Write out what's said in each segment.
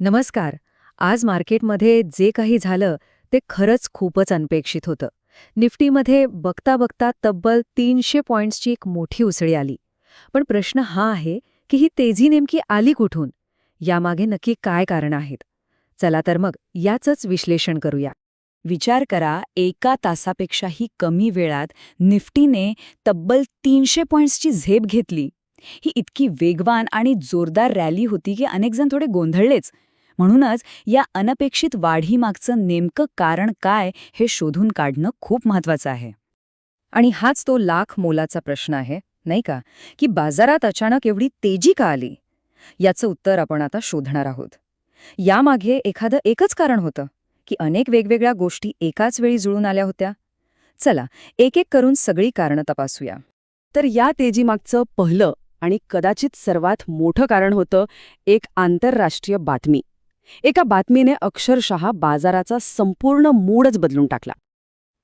नमस्कार. आज मार्केटमध्ये जे काही झालं ते खरंच खूपच अनपेक्षित होतं. निफ्टीमध्ये बघता बघता तब्बल 300 पॉइंट्सची एक मोठी उसळी आली. पण प्रश्न हा आहे की ही तेजी नेमकी आली कुठून? यामागे नक्की काय कारणं आहेत? चला तर मग याचंच विश्लेषण करूया. विचार करा, एका तासापेक्षाही कमी वेळात निफ्टीने तब्बल 300 पॉइंट्सची झेप घेतली. ही इतकी वेगवान आणि जोरदार रॅली होती की अनेकजण थोडे गोंधळलेच. म्हणूनच या अनपेक्षित वाढीमागचं नेमकं कारण काय हे शोधून काढणं खूप महत्वाचं आहे. आणि हाच तो लाख मोलाचा प्रश्न आहे, नाही का? की बाजारात अचानक एवढी तेजी का आली? याचं उत्तर आपण आता शोधणार आहोत. यामागे एखादं एकच कारण होतं की अनेक वेगवेगळ्या गोष्टी एकाच वेळी जुळून आल्या होत्या? चला, एक एक करून सगळी कारणं तपासूया. तर या तेजीमागचं पहिलं आणि कदाचित सर्वात मोठं कारण होतं एक आंतरराष्ट्रीय बातमी. एका बातमीने अक्षरशः बाजाराचा संपूर्ण मूडच बदलून टाकला.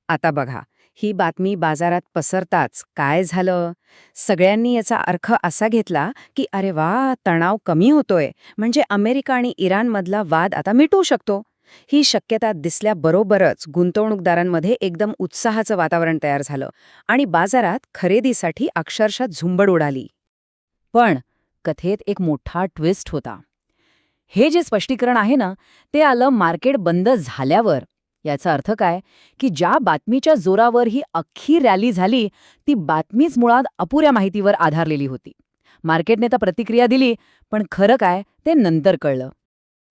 आता बघा, ही बातमी बाजारात पसरताच काय झालं? सगळ्यांनी याचा अर्थ असा घेतला की अरे वा, तणाव कमी होतोय, म्हणजे अमेरिका आणि इराणमधला वाद आता मिटू शकतो. ही शक्यता दिसल्याबरोबरच गुंतवणूकदारांमध्ये एकदम उत्साहाचं वातावरण तयार झालं आणि बाजारात खरेदीसाठी अक्षरशः झुंबड उडाली. पण कथेत एक मोठा ट्विस्ट होता. हे जे स्पष्टीकरण आहे ना, ते आलं मार्केट बंद झाल्यावर. याचा अर्थ काय की ज्या बातमीच्या जोरावर ही अख्खी रॅली झाली, ती बातमीच मुळात अपुऱ्या माहितीवर आधारलेली होती. मार्केटने तर प्रतिक्रिया दिली, पण खरं काय ते नंतर कळलं.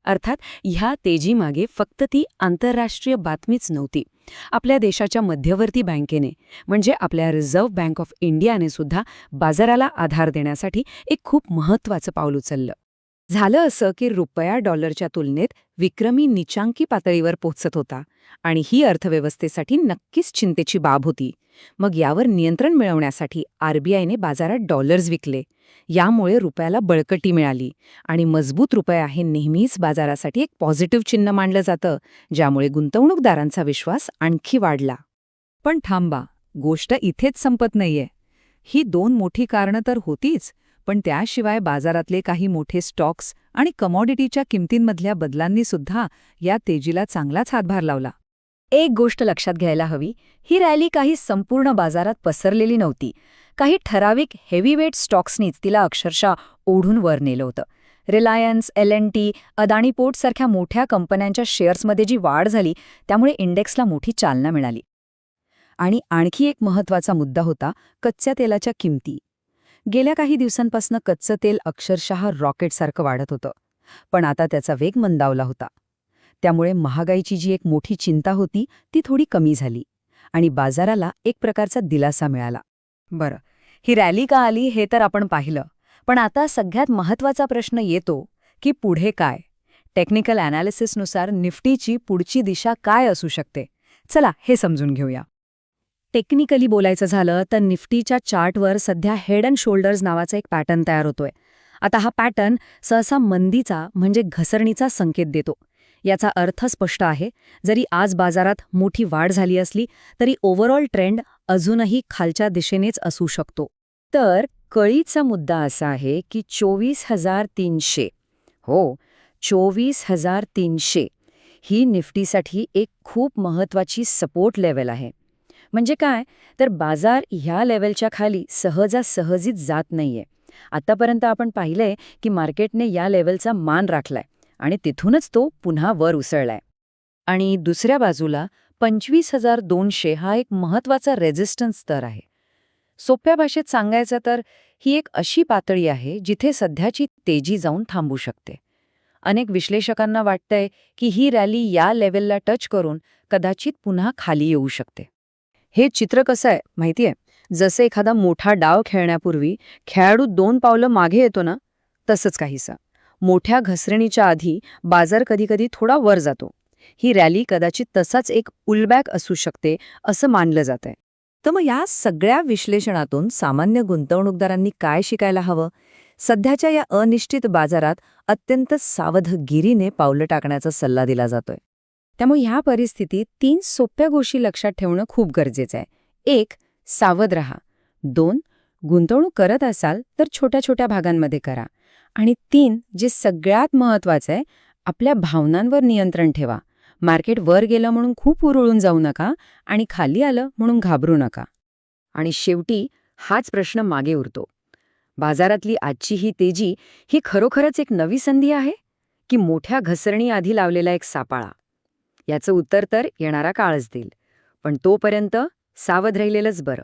अर्थात ह्या तेजीमागे फक्त ती आंतरराष्ट्रीय बातमीच नव्हती. आपल्या देशाच्या मध्यवर्ती बँकेने, म्हणजे आपल्या रिझर्व्ह बँक ऑफ इंडियाने सुद्धा बाजाराला आधार देण्यासाठी एक खूप महत्त्वाचं पाऊल उचललं. झालं असं की रुपया डॉलरच्या तुलनेत विक्रमी नीचांकी पातळीवर पोहोचत होता आणि ही अर्थव्यवस्थेसाठी नक्कीच चिंतेची बाब होती. मग यावर नियंत्रण मिळवण्यासाठी आरबीआयने बाजारात डॉलर्स विकले. यामुळे रुपयाला बळकटी मिळाली आणि मजबूत रुपया हे नेहमीच बाजारासाठी एक पॉझिटिव्ह चिन्ह मानलं जातं, ज्यामुळे गुंतवणूकदारांचा विश्वास आणखी वाढला. पण थांबा, गोष्ट इथेच संपत नाहीये. ही दोन मोठी कारणं तर होतीच, पण त्याशिवाय बाजारातले काही मोठे स्टॉक्स आणि कमॉडिटीच्या किमतींमधल्या बदलांनी सुद्धा या तेजीला चांगलाच हातभार लावला. एक गोष्ट लक्षात घ्यायला हवी, ही रॅली काही संपूर्ण बाजारात पसरलेली नव्हती. काही ठराविक हेवीवेट स्टॉक्सनीच तिला अक्षरशः ओढून वर नेलं होतं. रिलायन्स, L&T, अदानी पोर्ट्स सारख्या मोठ्या कंपन्यांच्या शेअर्समध्ये जी वाढ झाली, त्यामुळे इंडेक्सला मोठी चालना मिळाली. आणि आणखी एक महत्त्वाचा मुद्दा होता कच्च्या तेलाच्या किमती. गेल्या काही दिवसांपासून कच्चं तेल अक्षरशः रॉकेटसारखं वाढत होतं, पण आता त्याचा वेग मंदावला होता. त्यामुळे महागाईची जी एक मोठी चिंता होती ती थोडी कमी झाली आणि बाजाराला एक प्रकारचा दिलासा मिळाला. बरं, ही रॅली का आली हे तर आपण पाहिलं, पण आता सगळ्यात महत्त्वाचा प्रश्न येतो की पुढे काय? टेक्निकल ॲनालिसिसनुसार निफ्टीची पुढची दिशा काय असू शकते? चला हे समजून घेऊया. टेक्निकली बोलायचं झालं तर निफ्टीच्या चार्टवर सध्या हेड अँड शोल्डर्स नावाचा एक पॅटर्न तयार होतोय. आता हा पॅटर्न सहसा मंदीचा म्हणजे घसरणीचा संकेत देतो. याचा अर्थ स्पष्ट आहे, जरी आज बाजारात मोठी वाढ झाली असली तरी ओव्हरऑल ट्रेंड अजूनही खालच्या दिशेनेच असू शकतो. तर कळीचा मुद्दा असा आहे की 24,300 24,300 ही निफ्टीसाठी एक खूप महत्त्वाची सपोर्ट लेव्हल आहे. म्हणजे काय, तर बाजार ह्या लेव्हलच्या खाली सहजासहजीच जात नाहीये. आतापर्यंत आपण पाहिलंय की मार्केटने या लेव्हलचा मान राखलाय आणि तिथूनच तो पुन्हा वर उसळलाय. आणि दुसऱ्या बाजूला 25,200 हा एक महत्त्वाचा रेझिस्टन्स स्तर आहे. सोप्या भाषेत सांगायचं तर ही एक अशी पातळी आहे जिथे सध्याची तेजी जाऊन थांबू शकते. अनेक विश्लेषकांना वाटतंय की ही रॅली या लेव्हलला टच करून कदाचित पुन्हा खाली येऊ शकते. हे चित्र कसं आहे माहितीये? जसं एखादा मोठा डाव खेळण्यापूर्वी खेळाडू 2 पावलं मागे येतो ना, तसंच काहीसं. मोठ्या घसरणीच्या आधी बाजार कधीकधी थोडा वर जातो. ही रॅली कदाचित तसाच एक पुलबॅक असू शकते असं मानलं जातंय. तर मग या सगळ्या विश्लेषणातून सामान्य गुंतवणूकदारांनी काय शिकायला हवं? सध्याच्या या अनिश्चित बाजारात अत्यंत सावधगिरीने पावलं टाकण्याचा सल्ला दिला जातोय. त्यामुळे ह्या परिस्थितीत 3 सोप्या गोष्टी लक्षात ठेवणं खूप गरजेचं आहे. 1. सावध रहा. 2. गुंतवणूक करत असाल तर छोट्या छोट्या भागांमध्ये करा. आणि 3. जे सगळ्यात महत्त्वाचं आहे, आपल्या भावनांवर नियंत्रण ठेवा. मार्केट वर गेलं म्हणून खूप उरळून जाऊ नका आणि खाली आलं म्हणून घाबरू नका. आणि शेवटी हाच प्रश्न मागे उरतो. बाजारातली आजची ही तेजी ही खरोखरच एक नवी संधी आहे की मोठ्या घसरणी आधी लावलेला एक सापाळा? याचं उत्तर तर येणारा काळच देईल. पण तोपर्यंत सावध राहिलेलंच बरं.